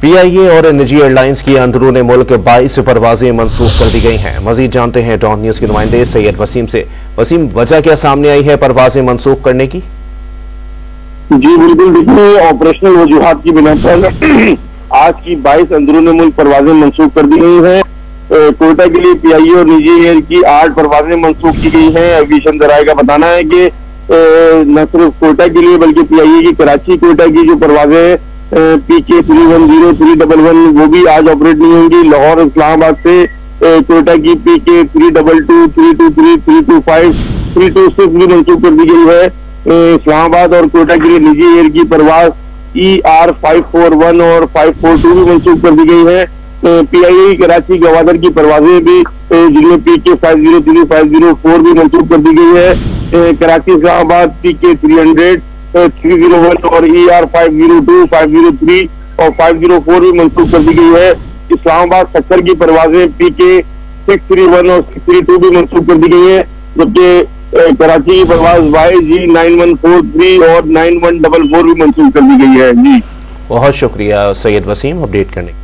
PIA और निजी airlines की अंदरूनी मुल्क 22 परवाजें मंसूख कर दी गई हैं। मजीद जानते हैं डॉन न्यूज के नुमाइंदे सैयद वसीम से। वसीम, वजह क्या सामने आई है परवाजें मंसूख करने की? जी बिल्कुल, देखिए ऑपरेशनल वजूहात की बिना पर आज की 22 अंदरूनी मुल्क परवाजें मंसूख कर दी गई हैं। कोयटा के लिए पीआईए और निजी एयर की 8 परवाजें मंसूख की गई हैं। एविएशन जराये का बताना है कि न सिर्फ कोयटा के लिए बल्कि पीआईए की कराची कोयटा की जो परवाजें PK 310 311 वो भी आज ऑपरेट नहीं होंगी। लाहौर इस्लामाबाद से कोयटा की PK 322 323 325 326 भी मंसूख कर दी गई है। इस्लामाबाद और कोयटा के लिए निजी एयर की परवाज ER 541 और 542 भी मंसूख कर दी गई है। पीआईए कराची गवादर की परवाजें भी जिनमें PK 503 504 भी मंसूख कर दी गई है। कराची इस्लामाबाद PK 300 301 और ER 502 503 और 504 भी मंसूख कर दी गई है। इस्लामाबाद सक्कर की परवाजें PK 631 और 632 भी मंसूख कर दी गई है, जबकि कराची की परवाज YG 9143 और 9144 भी मंसूख कर दी गई है। जी बहुत शुक्रिया सैयद वसीम अपडेट करने के लिए।